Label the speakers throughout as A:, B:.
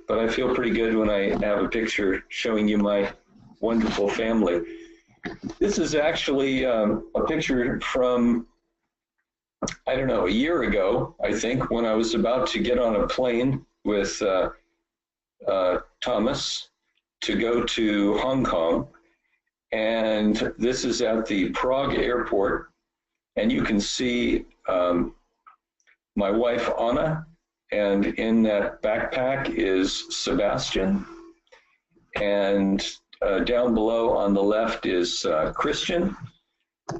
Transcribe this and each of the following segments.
A: but I feel pretty good when I have a picture showing you my wonderful family. This is actually a picture from, I don't know, a year ago, I think, when I was about to get on a plane with Thomas to go to Hong Kong. And this is at the Prague airport. And you can see my wife, Anna, and in that backpack is Sebastian. And down below on the left is Christian.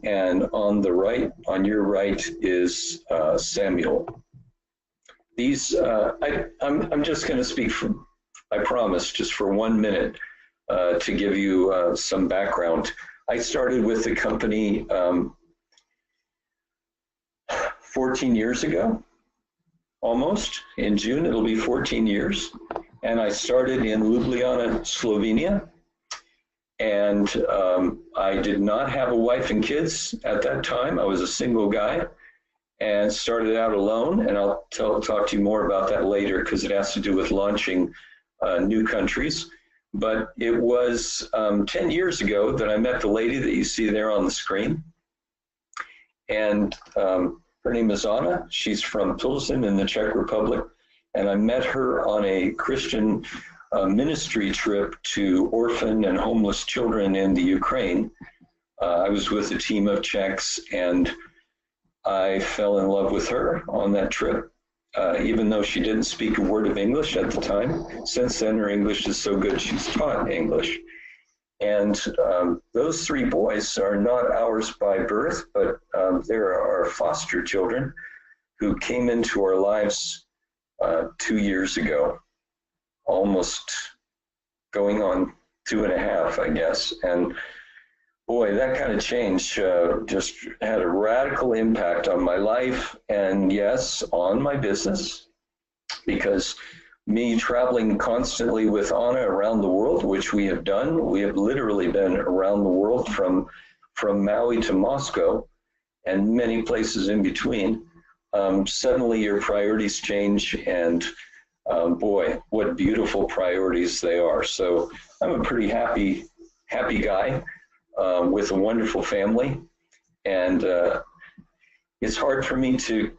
A: And on the right, on your right, is Samuel. These, I'm just going to speak for, I promise, just for 1 minute to give you some background. I started with the company 14 years ago, almost. In June, it'll be 14 years. And I started in Ljubljana, Slovenia. And I did not have a wife and kids at that time. I was a single guy and started out alone. And I'll talk to you more about that later because it has to do with launching new countries. But it was 10 years ago that I met the lady that you see there on the screen. And her name is Anna. She's from Pilsen in the Czech Republic. And I met her on a Christian ministry trip to orphan and homeless children in the Ukraine. I was with a team of Czechs, and I fell in love with her on that trip, even though she didn't speak a word of English at the time. Since then, her English is so good, she's taught English. And those three boys are not ours by birth, but they're our foster children who came into our lives 2 years ago. Almost going on 2.5, I guess. And boy, that kind of change just had a radical impact on my life and, yes, on my business, because me traveling constantly with Anna around the world, which we have done. We have literally been around the world from Maui to Moscow and many places in between. Suddenly your priorities change, and boy, what beautiful priorities they are. So I'm a pretty happy guy with a wonderful family. And it's hard for me to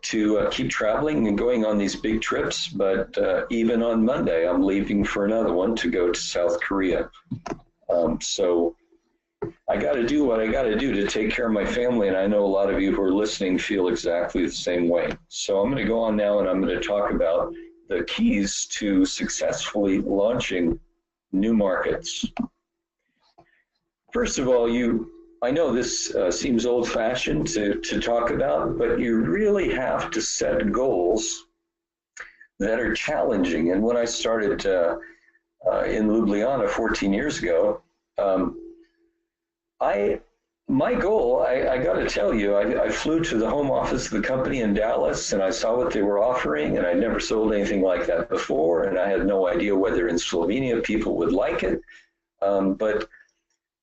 A: keep traveling and going on these big trips. But even on Monday, I'm leaving for another one to go to South Korea. So I got to do what I got to do to take care of my family. And I know a lot of you who are listening feel exactly the same way. So I'm going to go on now, and I'm going to talk about the keys to successfully launching new markets. First of all, I know this seems old-fashioned to talk about, but you really have to set goals that are challenging. And when I started in Ljubljana 14 years ago, my goal, I got to tell you, I flew to the home office of the company in Dallas, and I saw what they were offering, and I'd never sold anything like that before, and I had no idea whether in Slovenia people would like it.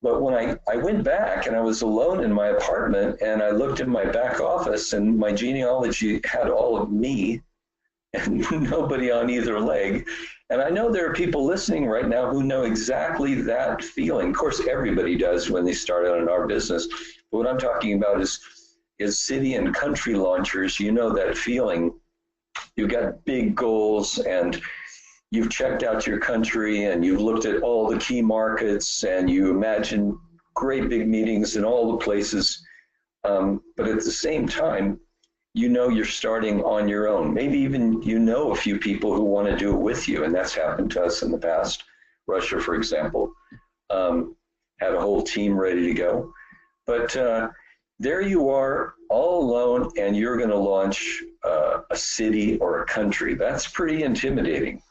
A: But when I went back and I was alone in my apartment, and I looked in my back office, and my genealogy had all of me and nobody on either leg. And I know there are people listening right now who know exactly that feeling. Of course, everybody does when they start out in our business. But what I'm talking about is city and country launchers. You know that feeling. You've got big goals, and you've checked out your country, and you've looked at all the key markets, and you imagine great big meetings in all the places. But at the same time, you know you're starting on your own. Maybe even you know a few people who want to do it with you, and that's happened to us in the past. Russia, for example, had a whole team ready to go. But there you are, all alone, and you're going to launch a city or a country. That's pretty intimidating.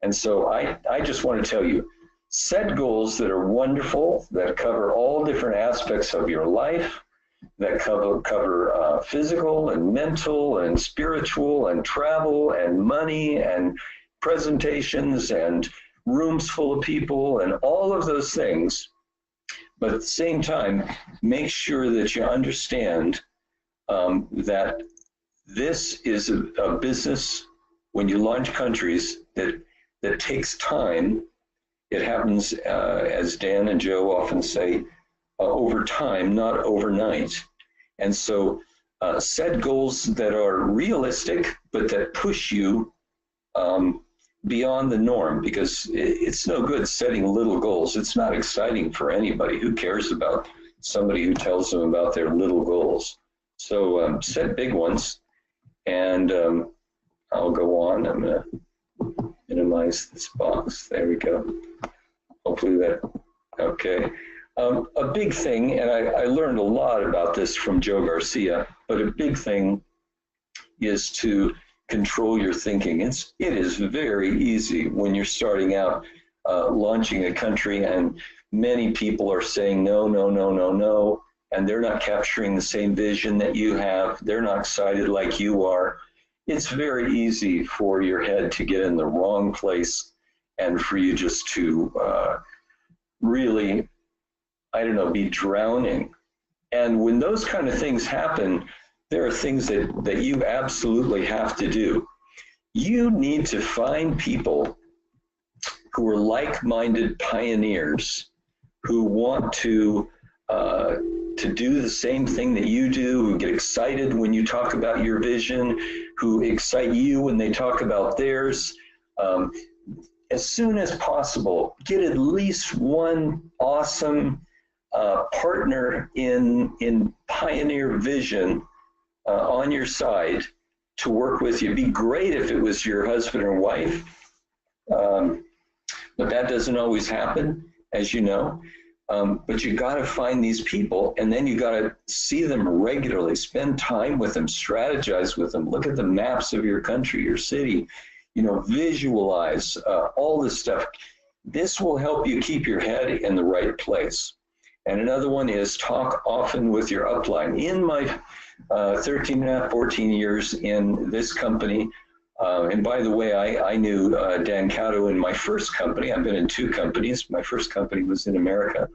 A: And so I just want to tell you, set goals that are wonderful, that cover all different aspects of your life, that cover physical and mental and spiritual and travel and money and presentations and rooms full of people and all of those things. But at the same time, make sure that you understand that this is a business, when you launch countries, that that takes time. It happens, as Dan and Joe often say, over time, not overnight. And so set goals that are realistic, but that push you beyond the norm, because it's no good setting little goals. It's not exciting for anybody. Who cares about somebody who tells them about their little goals? So set big ones, and I'll go on. I'm going to minimize this box. There we go. Hopefully that, okay. A big thing, and I learned a lot about this from Joe Garcia, but a big thing is to control your thinking. It is very easy when you're starting out launching a country, and many people are saying no, no, no, no, no, and they're not capturing the same vision that you have. They're not excited like you are. It's very easy for your head to get in the wrong place and for you just to really, I don't know, be drowning. And when those kind of things happen, there are things that you absolutely have to do. You need to find people who are like-minded pioneers who want to do the same thing that you do, who get excited when you talk about your vision, who excite you when they talk about theirs. As soon as possible, get at least one awesome partner in pioneer vision on your side to work with you. It'd be great if it was your husband or wife, but that doesn't always happen, as you know. But you got to find these people, and then you got to see them regularly, spend time with them, strategize with them, look at the maps of your country, your city, you know, visualize all this stuff. This will help you keep your head in the right place. And another one is talk often with your upline. In my 13 and a half, 14 years in this company, and by the way, I knew Dan Cotto in my first company. I've been in 2 companies. My first company was in America,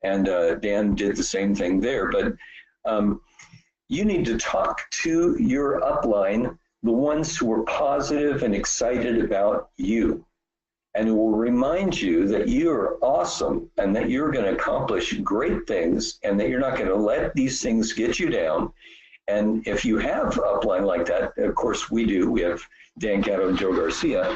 A: and Dan did the same thing there. But you need to talk to your upline, the ones who are positive and excited about you, and it will remind you that you're awesome and that you're going to accomplish great things and that you're not going to let these things get you down. And if you have upline like that, of course we do, we have Dan Cotto and Joe Garcia.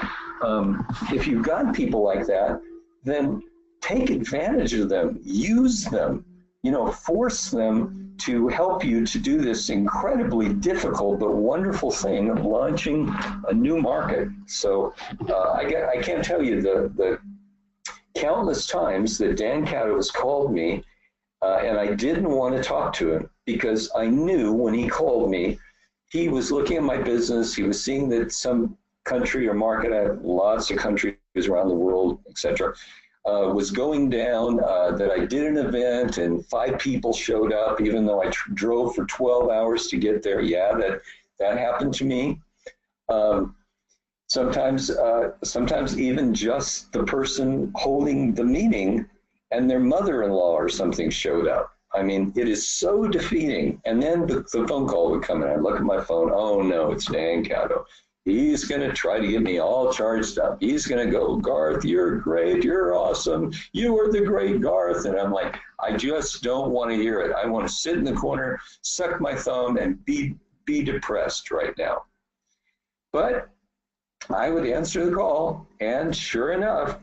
A: If you've got people like that, then take advantage of them, use them, you know, force them to help you to do this incredibly difficult but wonderful thing of launching a new market. So I can't tell you the countless times that Dan Cotto has called me and I didn't want to talk to him, because I knew when he called me, he was looking at my business, he was seeing that some country or market, I have lots of countries around the world, etc., was going down, that I did an event and 5 people showed up, even though I drove for 12 hours to get there. Yeah, that happened to me. Sometimes even just the person holding the meeting and their mother-in-law or something showed up. I mean, it is so defeating. And then the phone call would come in. I'd look at my phone. Oh, no, it's Dan Cotto. He's going to try to get me all charged up. He's going to go, Garth, you're great. You're awesome. You are the great Garth. And I'm like, I just don't want to hear it. I want to sit in the corner, suck my thumb, and be depressed right now. But I would answer the call, and sure enough,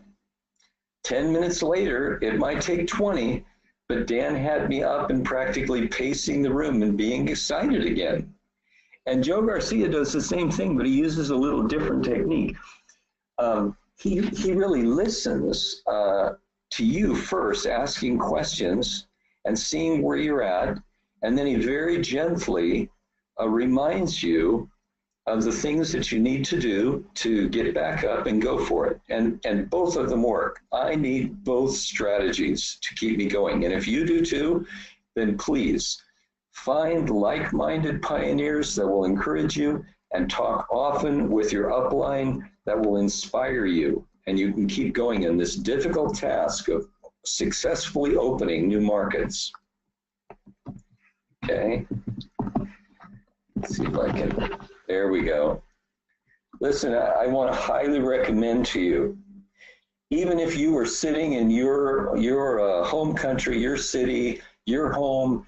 A: 10 minutes later, it might take 20, but Dan had me up and practically pacing the room and being excited again. And Joe Garcia does the same thing, but he uses a little different technique. He really listens to you first, asking questions and seeing where you're at, and then he very gently reminds you of the things that you need to do to get back up and go for it. And both of them work. I need both strategies to keep me going. And if you do too, then please find like-minded pioneers that will encourage you, and talk often with your upline that will inspire you. And you can keep going in this difficult task of successfully opening new markets. Okay. Let's see if I can, there we go. Listen, I want to highly recommend to you, even if you were sitting in your home country, your city, your home,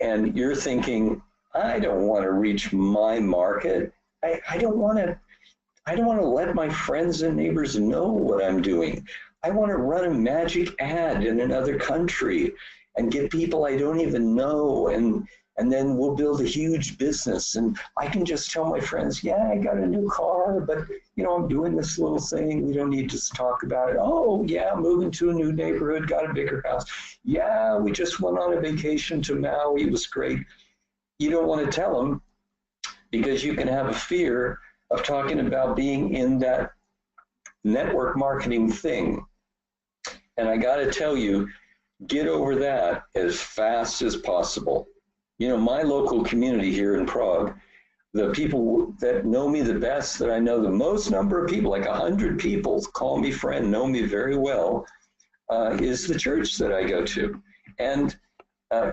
A: and you're thinking, I don't want to reach my market. I don't want to let my friends and neighbors know what I'm doing. I want to run a magic ad in another country and get people I don't even know, and then we'll build a huge business. And I can just tell my friends, yeah, I got a new car, but I'm doing this little thing. We don't need to talk about it. Oh, yeah, moving to a new neighborhood, got a bigger house. Yeah, we just went on a vacation to Maui. It was great. You don't want to tell them because you can have a fear of talking about being in that network marketing thing. And I got to tell you, get over that as fast as possible. My local community here in Prague, the people that know me the best, that I know the most number of people, like 100 people, call me friend, know me very well, is the church that I go to. And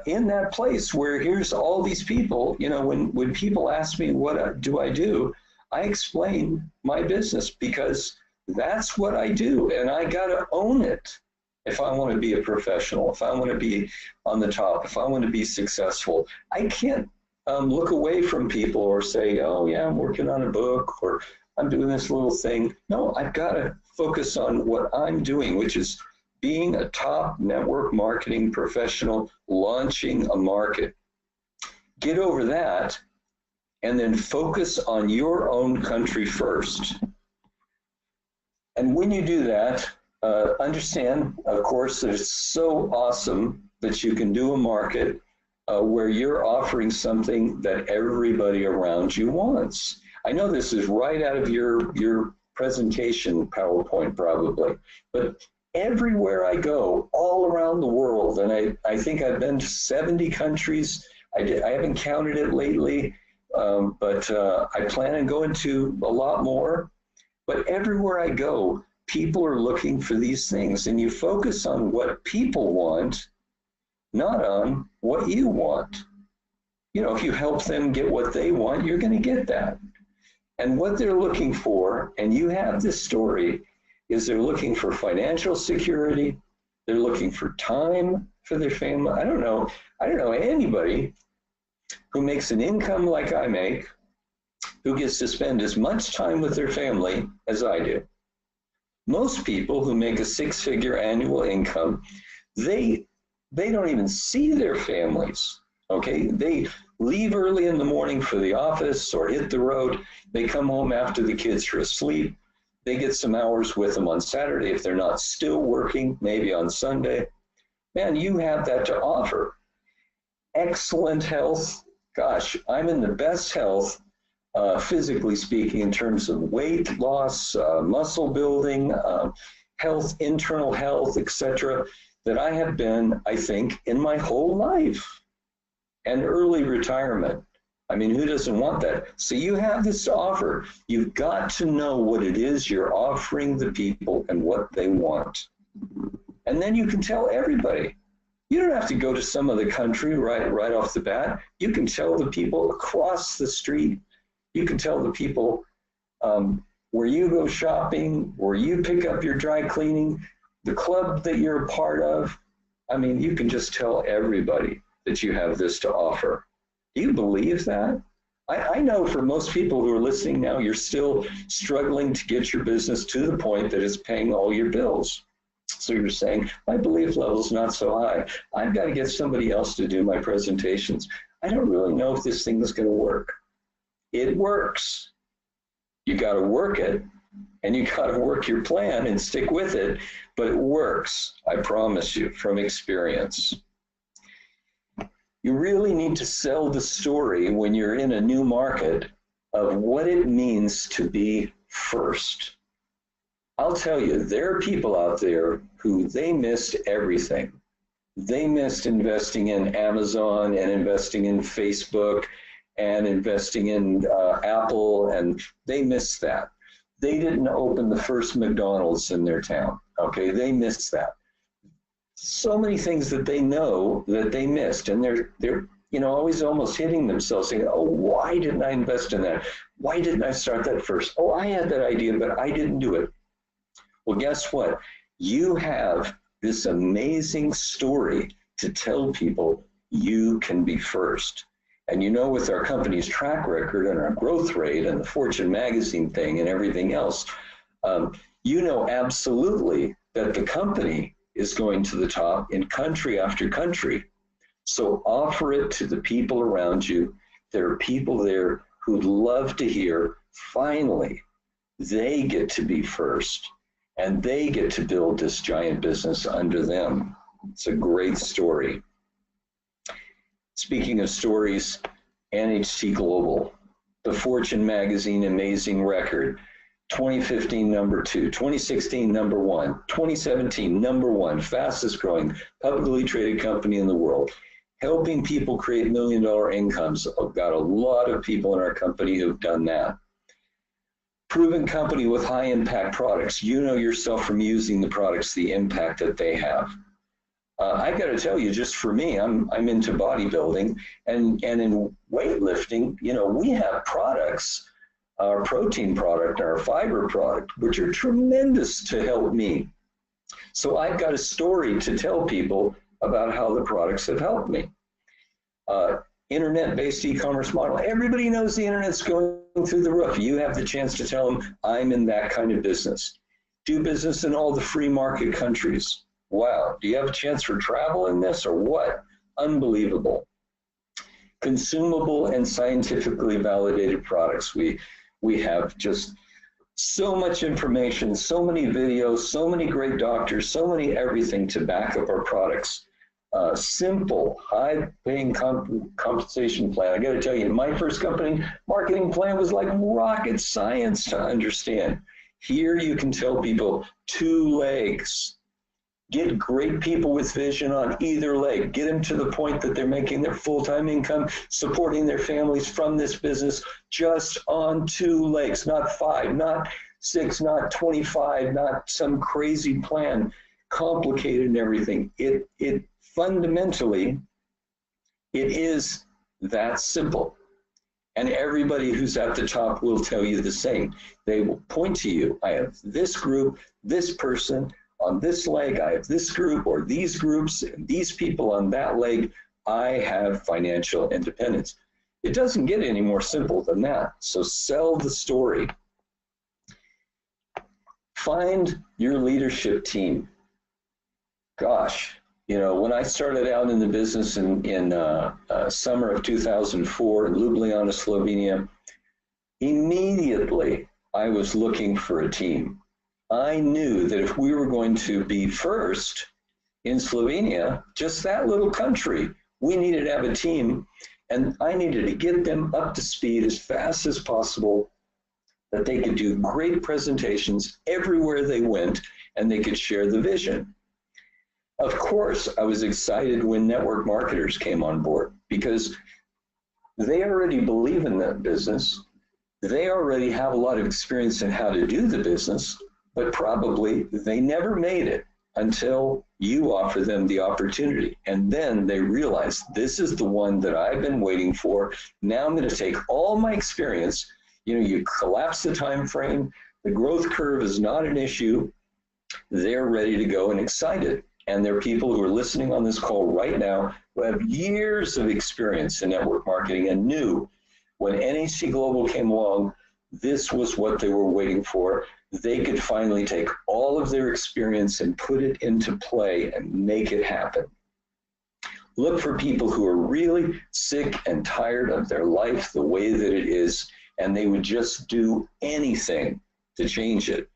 A: in that place where here's all these people, when people ask me what do I do, I explain my business because that's what I do, and I got to own it. If I want to be a professional, if I want to be on the top, if I want to be successful, I can't look away from people or say, oh yeah, I'm working on a book or I'm doing this little thing. No, I've got to focus on what I'm doing, which is being a top network marketing professional, launching a market. Get over that and then focus on your own country first. And when you do that, understand, of course, that it's so awesome that you can do a market where you're offering something that everybody around you wants. I know this is right out of your presentation PowerPoint probably, but everywhere I go, all around the world, and I think I've been to 70 countries. I haven't counted it lately, but I plan on going to a lot more. But everywhere I go, people are looking for these things, and you focus on what people want, not on what you want. If you help them get what they want, you're going to get that. And what they're looking for, and you have this story, is they're looking for financial security. They're looking for time for their family. I don't know anybody who makes an income like I make, who gets to spend as much time with their family as I do. Most people who make a six-figure annual income, they don't even see their families, okay? They leave early in the morning for the office or hit the road. They come home after the kids are asleep. They get some hours with them on Saturday if they're not still working, maybe on Sunday. Man, you have that to offer. Excellent health. Gosh, I'm in the best health, physically speaking, in terms of weight loss, muscle building, health, internal health, etc., that I have been, I think, in my whole life. And early retirement. I mean, who doesn't want that? So you have this to offer. You've got to know what it is you're offering the people and what they want. And then you can tell everybody. You don't have to go to some other country right off the bat. You can tell the people across the street. You can tell the people where you go shopping, where you pick up your dry cleaning, the club that you're a part of. I mean, you can just tell everybody that you have this to offer. Do you believe that? I know for most people who are listening now, you're still struggling to get your business to the point that it's paying all your bills. So you're saying, my belief level is not so high. I've got to get somebody else to do my presentations. I don't really know if this thing is going to work. It works. You got to work it, and you got to work your plan and stick with it, but it works, I promise you, from experience. You really need to sell the story when you're in a new market of what it means to be first. I'll tell you, there are people out there who they missed everything. They missed investing in Amazon and investing in Facebook and investing in Apple, and they missed that. They didn't open the first McDonald's in their town, okay? They missed that. So many things that they know that they missed, and you know, always almost hitting themselves saying, oh, why didn't I invest in that? Why didn't I start that first? Oh, I had that idea, but I didn't do it. Well, guess what? You have this amazing story to tell people you can be first. And you know, with our company's track record and our growth rate and the Fortune magazine thing and everything else, you know absolutely that the company is going to the top in country after country. So offer it to the people around you. There are people there who'd love to hear, finally, they get to be first and they get to build this giant business under them. It's a great story. Speaking of stories, NHC Global, the Fortune magazine amazing record, 2015 number 2, 2016 number 1, 2017 number 1, fastest growing publicly traded company in the world, helping people create $1 million incomes. I've got a lot of people in our company who've done that. Proven company with high impact products. You know yourself from using the products, the impact that they have. I got to tell you, just for me, I'm into bodybuilding and in weightlifting, you know, we have products, our protein product, our fiber product, which are tremendous to help me. So I've got a story to tell people about how the products have helped me. Internet-based e-commerce model. Everybody knows the internet's going through the roof. You have the chance to tell them, I'm in that kind of business. Do business in all the free market countries. Wow, do you have a chance for travel in this or what? Unbelievable. Consumable and scientifically validated products. We have just so much information, so many videos, so many great doctors, so many everything to back up our products. Simple, high-paying compensation plan. I got to tell you, my first company marketing plan was like rocket science to understand. Here you can tell people 2 legs. Get great people with vision on either leg. Get them to the point that they're making their full-time income, supporting their families from this business just on 2 legs, not 5, not 6, not 25, not some crazy plan, complicated and everything. It fundamentally, it is that simple. And everybody who's at the top will tell you the same. They will point to you. I have this group, this person, on this leg, I have this group or these groups, and these people on that leg, I have financial independence. It doesn't get any more simple than that. So sell the story. Find your leadership team. Gosh, you know, when I started out in the business in summer of 2004 in Ljubljana, Slovenia, immediately I was looking for a team. I knew that if we were going to be first in Slovenia, just that little country, we needed to have a team, and I needed to get them up to speed as fast as possible, that they could do great presentations everywhere they went, and they could share the vision. Of course, I was excited when network marketers came on board because they already believe in that business. They already have a lot of experience in how to do the business, but probably they never made it until you offer them the opportunity. And then they realize, this is the one that I've been waiting for. Now I'm going to take all my experience. You know, you collapse the time frame. The growth curve is not an issue. They're ready to go and excited. And there are people who are listening on this call right now who have years of experience in network marketing and knew when NHC Global came along, this was what they were waiting for. They could finally take all of their experience and put it into play and make it happen. Look for people who are really sick and tired of their life the way that it is, and they would just do anything to change it.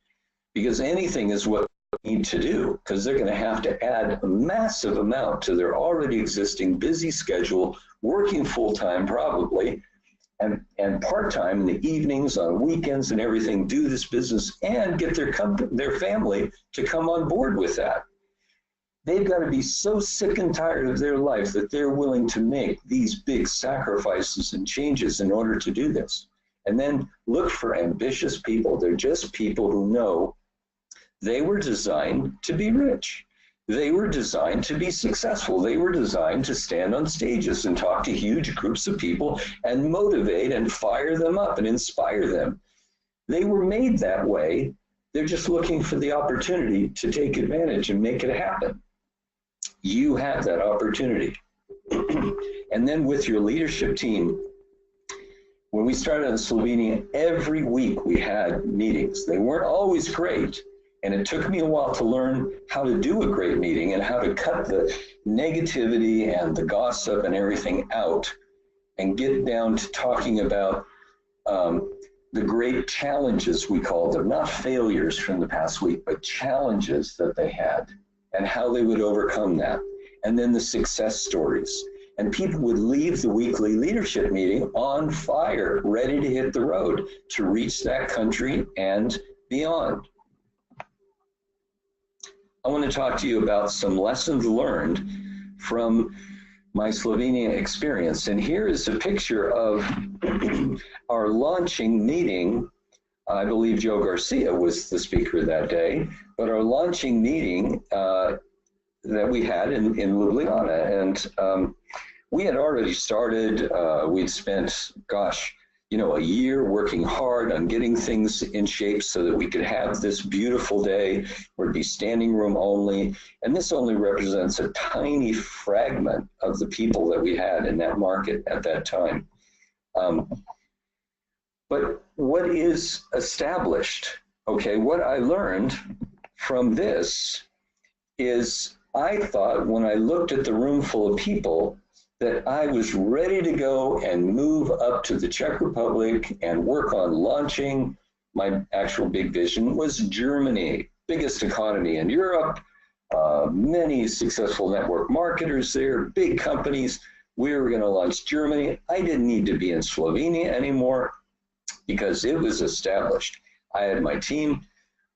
A: Because anything is what they need to do, because they're going to have to add a massive amount to their already existing busy schedule, working full-time probably, and part-time in the evenings, on weekends and everything, do this business and get their family to come on board with that. They've got to be so sick and tired of their life that they're willing to make these big sacrifices and changes in order to do this. And then look for ambitious people. They're just people who know they were designed to be rich. They were designed to be successful. They were designed to stand on stages and talk to huge groups of people and motivate and fire them up and inspire them. They were made that way. They're just looking for the opportunity to take advantage and make it happen. You have that opportunity. And then with your leadership team, when we started in Slovenia, every week we had meetings. They weren't always great. And it took me a while to learn how to do a great meeting and how to cut the negativity and the gossip and everything out and get down to talking about the great challenges, we called them, not failures from the past week, but challenges that they had and how they would overcome that. And then the success stories. And people would leave the weekly leadership meeting on fire, ready to hit the road to reach that country and beyond. I want to talk to you about some lessons learned from my Slovenia experience. And here is a picture of our launching meeting. I believe Joe Garcia was the speaker that day, but our launching meeting that we had in Ljubljana. And we had already started, we'd spent, a year working hard on getting things in shape so that we could have this beautiful day where it'd be standing room only. And this only represents a tiny fragment of the people that we had in that market at that time. But what is established, okay, what I learned from this is I thought when I looked at the room full of people that I was ready to go and move up to the Czech Republic and work on launching. My actual big vision was Germany, biggest economy in Europe, many successful network marketers there, big companies. We were going to launch Germany. I didn't need to be in Slovenia anymore because it was established. I had my team,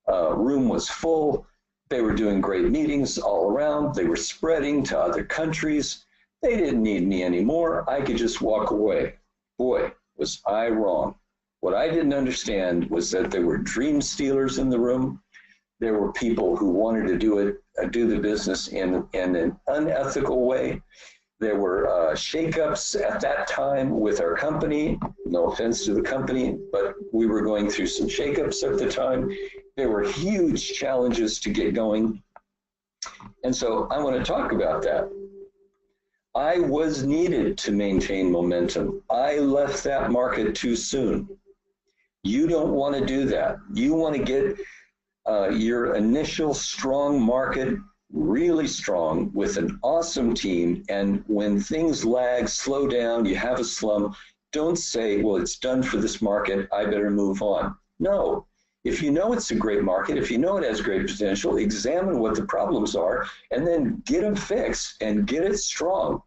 A: room was full. They were doing great meetings all around. They were spreading to other countries. They didn't need me anymore. I could just walk away. Boy, was I wrong. What I didn't understand was that there were dream stealers in the room. There were people who wanted to do the business in an unethical way. There were shakeups at that time with our company. No offense to the company, but we were going through some shakeups at the time. There were huge challenges to get going. And so I want to talk about that. I was needed to maintain momentum. I left that market too soon. You don't want to do that. You want to get your initial strong market really strong with an awesome team. And when things lag, slow down, you have a slump, don't say, well, it's done for this market, I better move on. No. If you know it's a great market, if you know it has great potential, examine what the problems are and then get them fixed and get it strong.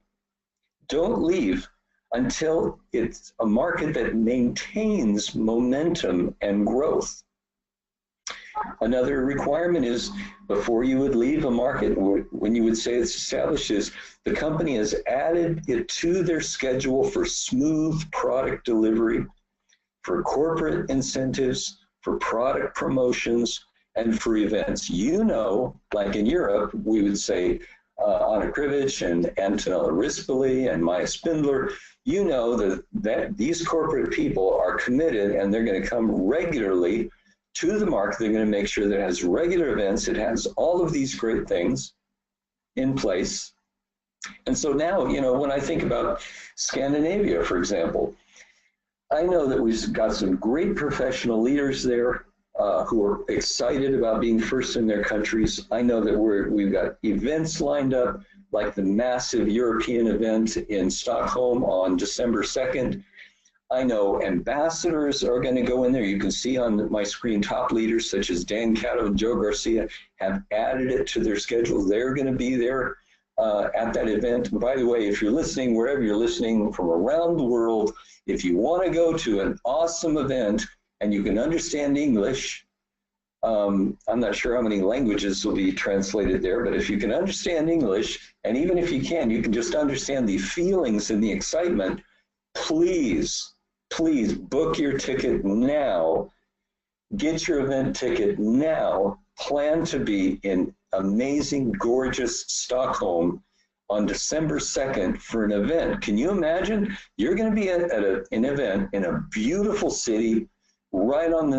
A: Don't leave until it's a market that maintains momentum and growth. Another requirement is before you would leave a market, when you would say it's established, is the company has added it to their schedule for smooth product delivery, for corporate incentives, for product promotions, and for events. You know, like in Europe, we would say Anna Krivich and Antonella Rispoli and Maya Spindler, you know that these corporate people are committed and they're going to come regularly to the market. They're going to make sure that it has regular events. It has all of these great things in place. And so now, you know, when I think about Scandinavia, for example, I know that we've got some great professional leaders there who are excited about being first in their countries. I know that we've got events lined up, like the massive European event in Stockholm on December 2nd. I know ambassadors are going to go in there. You can see on my screen top leaders such as Dan Cato and Joe Garcia have added it to their schedule. They're going to be there at that event. And by the way, if you're listening, wherever you're listening from around the world, if you want to go to an awesome event and you can understand English, I'm not sure how many languages will be translated there, but if you can understand English, and even if you can just understand the feelings and the excitement, please book your ticket now. Get your event ticket now plan to be in amazing, gorgeous Stockholm on December 2nd for an event. Can you imagine? You're going to be at an event in a beautiful city right on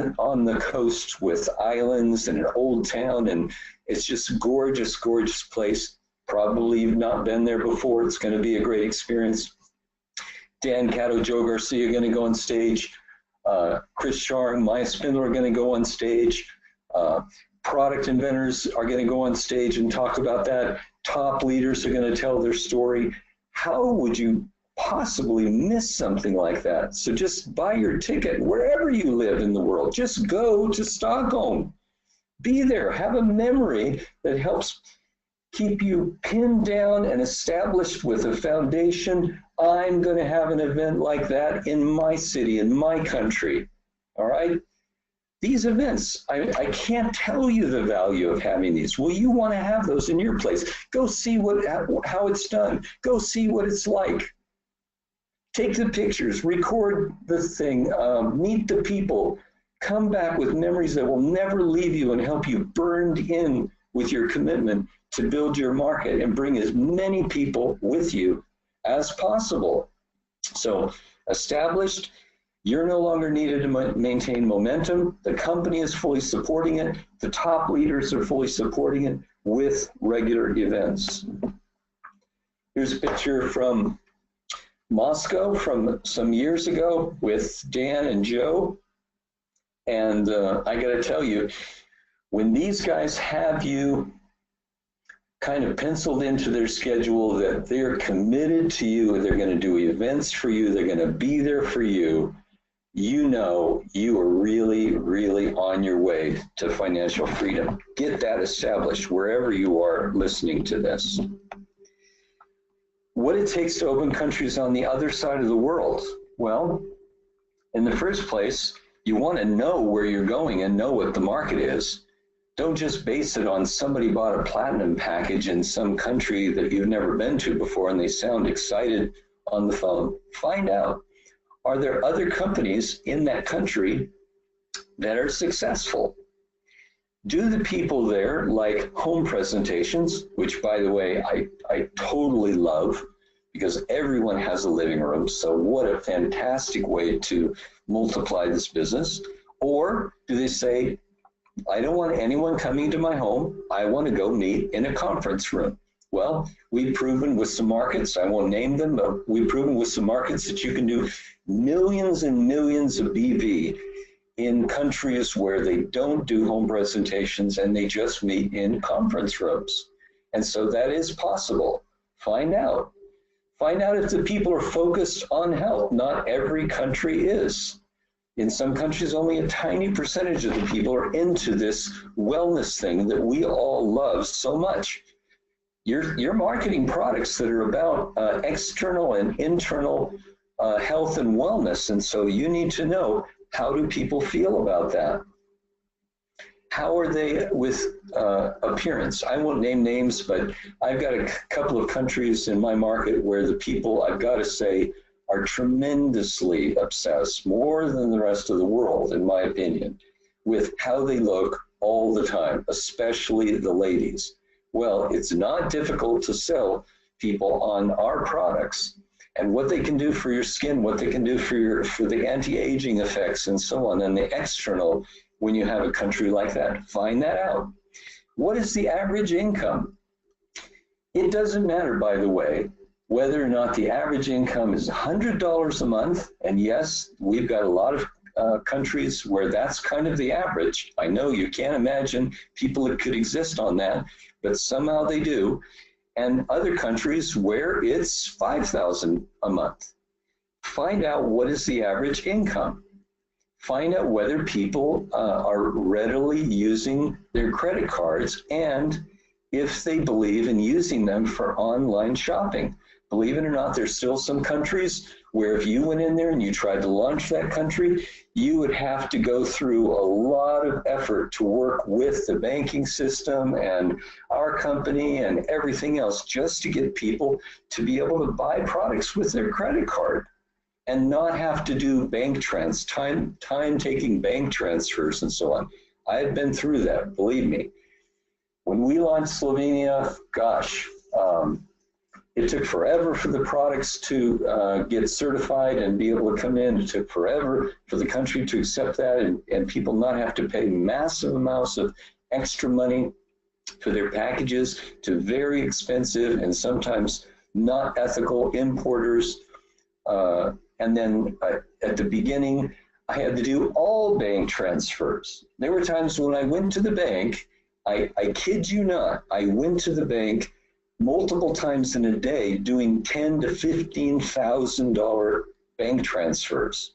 A: the coast with islands and an old town, and it's just gorgeous, gorgeous place. Probably you've not been there before. It's going to be a great experience. Dan Cato, Joe Garcia are going to go on stage. Chris Charng, Maya Spindler are going to go on stage. Product inventors are going to go on stage and talk about that. Top leaders are going to tell their story. How would you possibly miss something like that? So just buy your ticket wherever you live in the world. Just go to Stockholm. Be there. Have a memory that helps keep you pinned down and established with a foundation. I'm going to have an event like that in my city, in my country. All right? These events, I can't tell you the value of having these. Well, you want to have those in your place. Go see how it's done. Go see what it's like. Take the pictures, record the thing, meet the people, come back with memories that will never leave you and help you burned in with your commitment to build your market and bring as many people with you as possible. So established, you're no longer needed to maintain momentum. The company is fully supporting it. The top leaders are fully supporting it with regular events. Here's a picture from Moscow from some years ago with Dan and Joe. And I got to tell you, when these guys have you kind of penciled into their schedule that they're committed to you, they're going to do events for you, they're going to be there for you, you know you are really, really on your way to financial freedom. Get that established wherever you are listening to this. What it takes to open countries on the other side of the world? Well, in the first place, you want to know where you're going and know what the market is. Don't just base it on somebody bought a platinum package in some country that you've never been to before and they sound excited on the phone. Find out. Are there other companies in that country that are successful? Do the people there like home presentations, which by the way, I totally love because everyone has a living room. So what a fantastic way to multiply this business. Or do they say, I don't want anyone coming to my home. I want to go meet in a conference room. Well, we've proven with some markets, I won't name them, but we've proven with some markets that you can do millions and millions of BV in countries where they don't do home presentations and they just meet in conference rooms. And so that is possible. Find out. Find out if the people are focused on health. Not every country is. In some countries, only a tiny percentage of the people are into this wellness thing that we all love so much. You're marketing products that are about external and internal health and wellness. And so you need to know, how do people feel about that? How are they with appearance? I won't name names, but I've got a couple of countries in my market where the people, I've got to say, are tremendously obsessed, more than the rest of the world, in my opinion, with how they look all the time, especially the ladies. Well, it's not difficult to sell people on our products and what they can do for your skin, what they can do for the anti-aging effects and so on, and the external when you have a country like that. Find that out. What is the average income? It doesn't matter, by the way, whether or not the average income is $100 a month, and yes, we've got a lot of countries where that's kind of the average. I know you can't imagine people that could exist on that, but somehow they do. And other countries where it's $5,000 a month. Find out what is the average income. Find out whether people are readily using their credit cards and if they believe in using them for online shopping. Believe it or not, there's still some countries where if you went in there and you tried to launch that country, you would have to go through a lot of effort to work with the banking system and our company and everything else just to get people to be able to buy products with their credit card and not have to do bank time-taking bank transfers and so on. I had been through that, believe me. When we launched Slovenia, gosh, it took forever for the products to get certified and be able to come in. It took forever for the country to accept that and people not have to pay massive amounts of extra money for their packages to very expensive and sometimes not ethical importers. And then at the beginning, I had to do all bank transfers. There were times when I went to the bank, I kid you not, I went to the bank multiple times in a day doing $10,000 to $15,000 bank transfers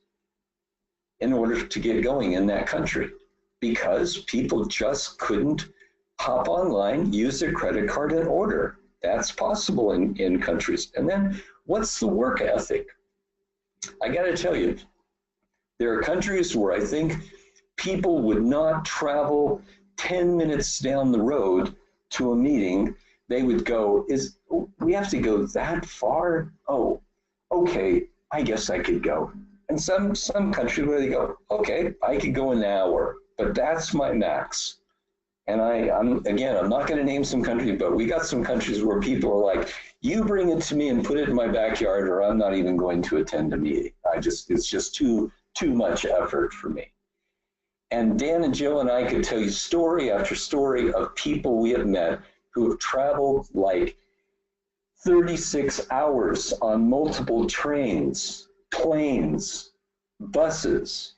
A: in order to get going in that country because people just couldn't hop online, use their credit card and order. That's possible in countries. And then what's the work ethic? I got to tell you, there are countries where I think people would not travel 10 minutes down the road to a meeting. They would go, we have to go that far? Oh, okay, I guess I could go. And some countries where they go, okay, I could go an hour, but that's my max. And I'm not going to name some countries, but we got some countries where people are like, you bring it to me and put it in my backyard, or I'm not even going to attend a meeting. It's just too much effort for me. And Dan and Jill and I could tell you story after story of people we have met who have traveled like 36 hours on multiple trains, planes, buses,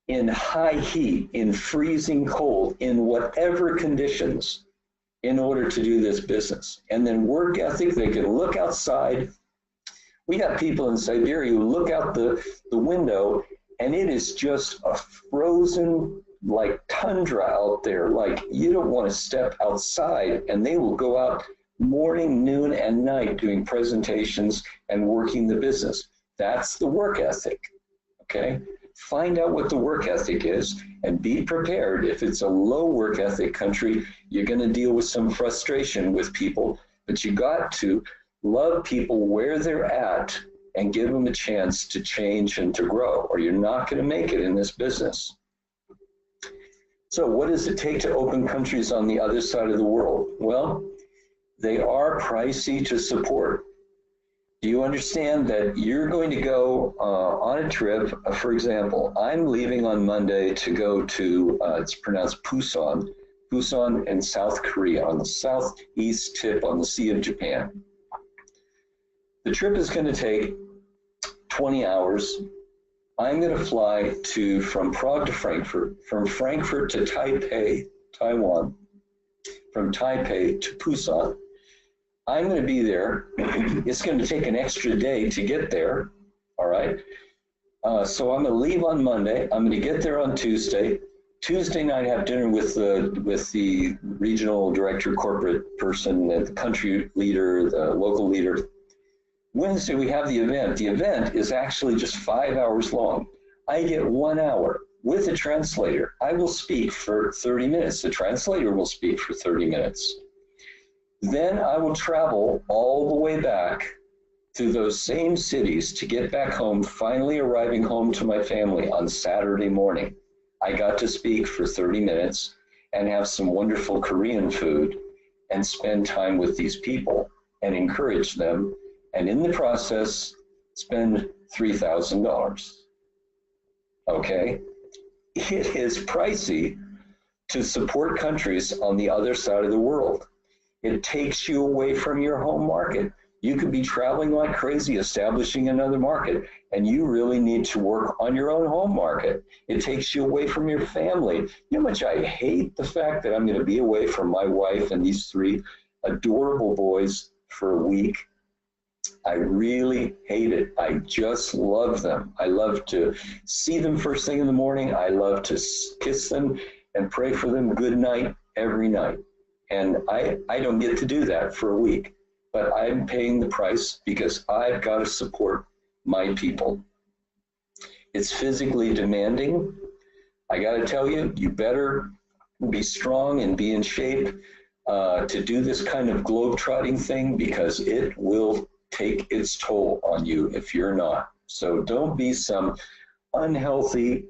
A: in high heat, in freezing cold, in whatever conditions, in order to do this business. And then work ethic, they can look outside. We got people in Siberia who look out the window and it is just a frozen like tundra out there. Like you don't want to step outside, and they will go out morning, noon, and night doing presentations and working the business. That's the work ethic, okay? Find out what the work ethic is and be prepared. If it's a low work ethic country, you're going to deal with some frustration with people, but you got to love people where they're at and give them a chance to change and to grow, or you're not going to make it in this business. So what does it take to open countries on the other side of the world? Well, they are pricey to support. Do you understand that you're going to go on a trip? For example, I'm leaving on Monday to go to, it's pronounced Busan in South Korea, on the southeast tip on the Sea of Japan. The trip is going to take 20 hours. I'm going to fly from Prague to Frankfurt, from Frankfurt to Taipei, Taiwan, from Taipei to Busan. I'm going to be there. It's going to take an extra day to get there, all right? So I'm going to leave on Monday. I'm going to get there on Tuesday. Tuesday night, have dinner with the regional director, corporate person, the country leader, the local leader. Wednesday, we have the event. The event is actually just 5 hours long. I get 1 hour with a translator. I will speak for 30 minutes. The translator will speak for 30 minutes. Then I will travel all the way back to those same cities to get back home, finally arriving home to my family on Saturday morning. I got to speak for 30 minutes and have some wonderful Korean food and spend time with these people and encourage them, and in the process, spend $3,000. Okay? It is pricey to support countries on the other side of the world. It takes you away from your home market. You could be traveling like crazy, establishing another market, and you really need to work on your own home market. It takes you away from your family. You know how much I hate the fact that I'm going to be away from my wife and these 3 adorable boys for a week. I really hate it. I just love them. I love to see them first thing in the morning. I love to kiss them and pray for them good night every night. And I don't get to do that for a week, but I'm paying the price because I've got to support my people. It's physically demanding. I got to tell you, you better be strong and be in shape to do this kind of globe-trotting thing, because it will take its toll on you if you're not. So don't be some unhealthy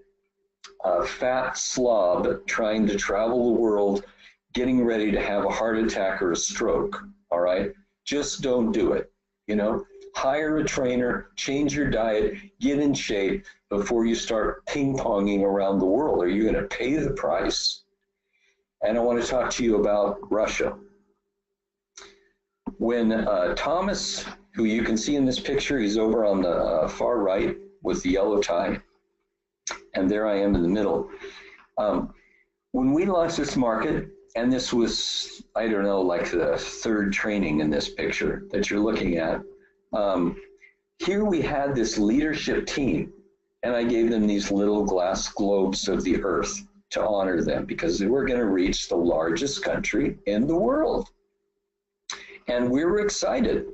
A: a fat slob trying to travel the world, getting ready to have a heart attack or a stroke, all right? Just don't do it, you know? Hire a trainer, change your diet, get in shape before you start ping-ponging around the world. Are you going to pay the price? And I want to talk to you about Russia. When Thomas, who you can see in this picture, he's over on the far right with the yellow tie, and there I am in the middle. When we launched this market, and this was, I don't know, like the third training in this picture that you're looking at, here we had this leadership team, and I gave them these little glass globes of the earth to honor them because they were going to reach the largest country in the world. And we were excited.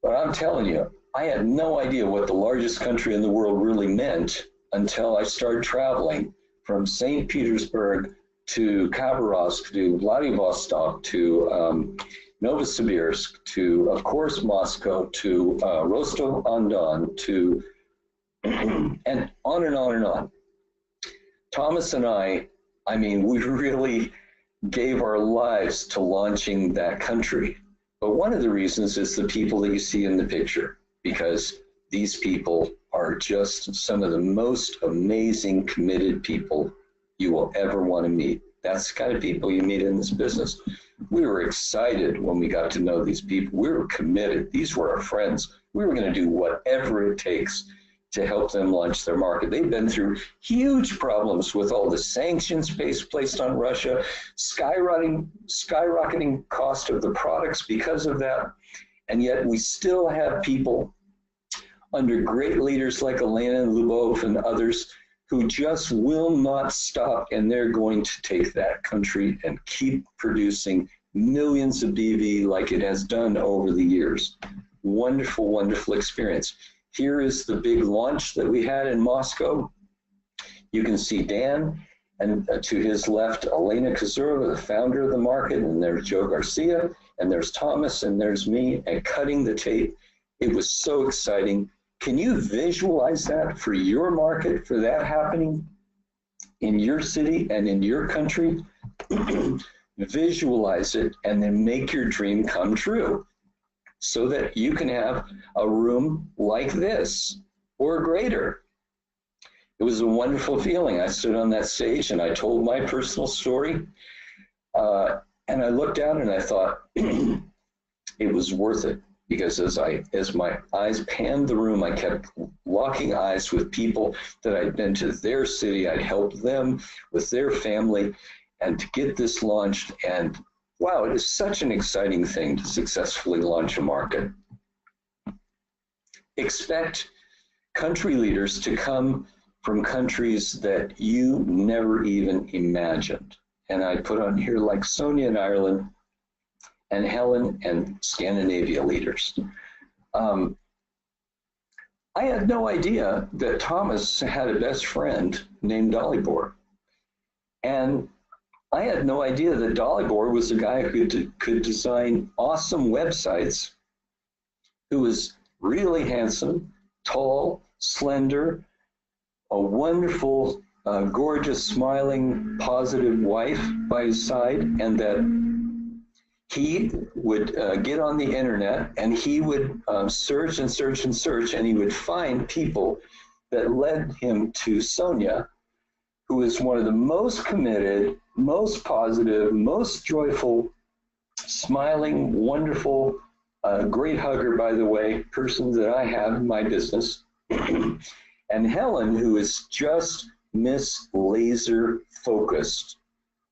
A: But I'm telling you, I had no idea what the largest country in the world really meant until I started traveling from St. Petersburg to Khabarovsk to Vladivostok to Novosibirsk to, of course, Moscow to Rostov-on-Don to, and on and on and on. Thomas and I mean, we really gave our lives to launching that country. But one of the reasons is the people that you see in the picture, because these people are just some of the most amazing, committed people you will ever want to meet. That's the kind of people you meet in this business. We were excited when we got to know these people. We were committed. These were our friends. We were going to do whatever it takes to help them launch their market. They've been through huge problems with all the sanctions placed on Russia, skyrocketing cost of the products because of that. And yet we still have people under great leaders like Elena and Lubov and others who just will not stop, and they're going to take that country and keep producing millions of BV like it has done over the years. Wonderful, wonderful experience. Here is the big launch that we had in Moscow. You can see Dan, and to his left, Elena Kazurova, the founder of the market, and there's Joe Garcia, and there's Thomas, and there's me, and cutting the tape. It was so exciting. Can you visualize that for your market, for that happening in your city and in your country? Visualize it and then make your dream come true so that you can have a room like this or greater. It was a wonderful feeling. I stood on that stage and I told my personal story, and I looked down and I thought it was worth it. Because as my eyes panned the room, I kept locking eyes with people that I'd been to their city. I'd helped them with their family, and to get this launched. And wow, it is such an exciting thing to successfully launch a market. Expect country leaders to come from countries that you never even imagined. And I put on here like Sonia in Ireland, and Helen and Scandinavia leaders. I had no idea that Thomas had a best friend named Dalibor. And I had no idea that Dalibor was a guy who could design awesome websites, who was really handsome, tall, slender, a wonderful, gorgeous, smiling, positive wife by his side, and that he would get on the internet and he would search and search and search, and he would find people that led him to Sonia, who is one of the most committed, most positive, most joyful, smiling, wonderful, great hugger, by the way, person that I have in my business. And Helen, who is just Miss Laser focused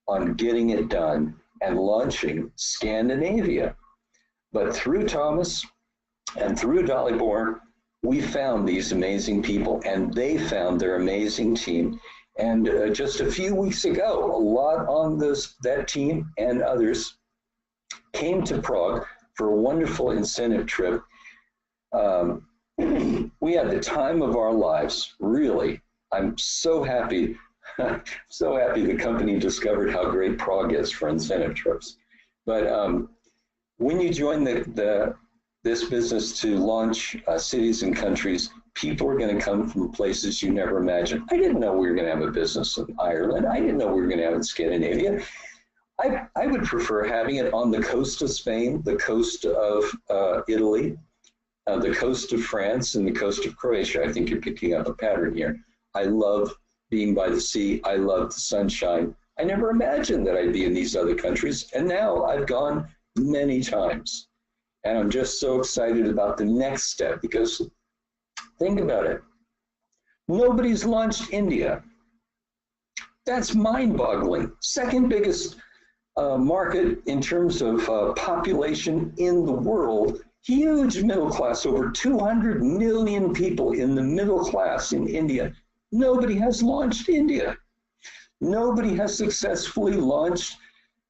A: on getting it done and launching Scandinavia. But through Thomas and through Dalibor, we found these amazing people, and they found their amazing team. And just a few weeks ago, a lot on that team and others came to Prague for a wonderful incentive trip. We had the time of our lives, really. I'm so happy. So happy the company discovered how great Prague is for incentive trips. But when you join this business to launch cities and countries, people are going to come from places you never imagined. I didn't know we were going to have a business in Ireland. I didn't know we were going to have it in Scandinavia. I would prefer having it on the coast of Spain, the coast of Italy, the coast of France, and the coast of Croatia. I think you're picking up a pattern here. I love being by the sea. I love the sunshine. I never imagined that I'd be in these other countries, and now I've gone many times. And I'm just so excited about the next step, because think about it. Nobody's launched India. That's mind-boggling. Second biggest market in terms of population in the world. Huge middle class, over 200 million people in the middle class in India. Nobody has launched India. Nobody has successfully launched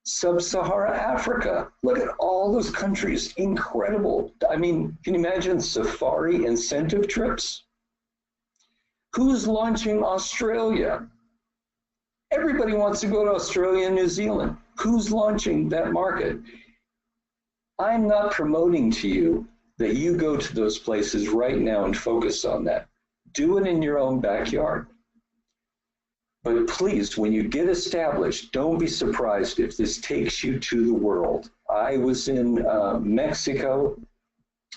A: Sub-Saharan Africa. Look at all those countries, incredible. I mean, can you imagine safari incentive trips? Who's launching Australia? Everybody wants to go to Australia and New Zealand. Who's launching that market? I'm not promoting to you that you go to those places right now and focus on that. Do it in your own backyard. But please, when you get established, don't be surprised if this takes you to the world. I was in Mexico,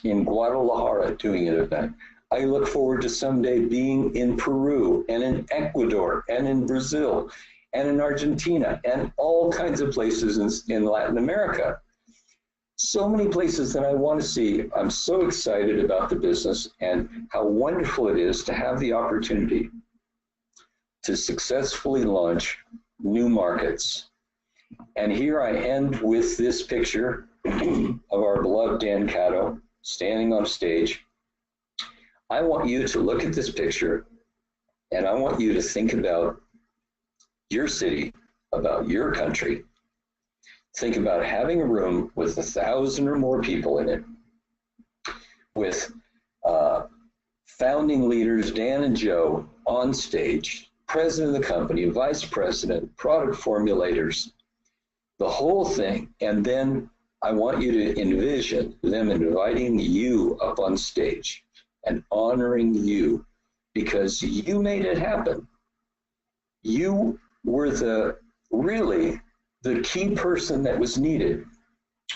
A: in Guadalajara, doing an event. I look forward to someday being in Peru and in Ecuador and in Brazil and in Argentina and all kinds of places in Latin America. So many places that I want to see. I'm so excited about the business and how wonderful it is to have the opportunity to successfully launch new markets. And here I end with this picture of our beloved Dan Cato standing on stage. I want you to look at this picture, and I want you to think about your city, about your country. Think about having a room with 1,000 or more people in it, with founding leaders, Dan and Joe, on stage, president of the company, vice president, product formulators, the whole thing. And then I want you to envision them inviting you up on stage and honoring you, because you made it happen. You were really the key person that was needed,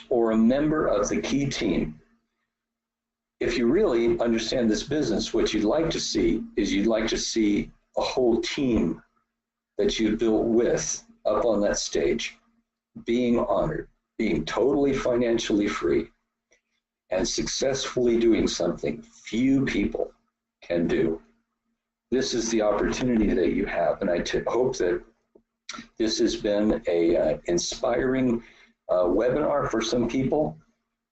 A: or a member of the key team. If you really understand this business, what you'd like to see is you'd like to see a whole team that you built with up on that stage, being honored, being totally financially free, and successfully doing something few people can do. This is the opportunity that you have, and I hope that this has been a inspiring webinar for some people.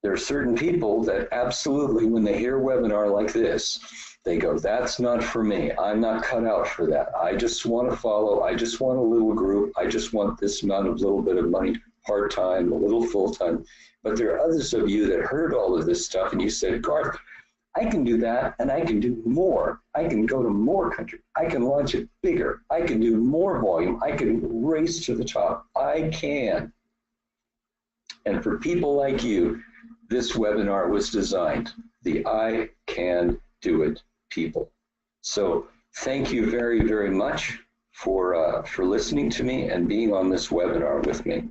A: There are certain people that absolutely, when they hear a webinar like this, they go, that's not for me. I'm not cut out for that. I just want to follow. I just want a little group. I just want this amount of little bit of money, part-time, a little full-time. But there are others of you that heard all of this stuff and you said, Garth, I can do that and I can do more. I can go to more countries. I can launch it bigger. I can do more volume. I can race to the top. I can. And for people like you, this webinar was designed, the I can do it people. So thank you very, very much for listening to me and being on this webinar with me.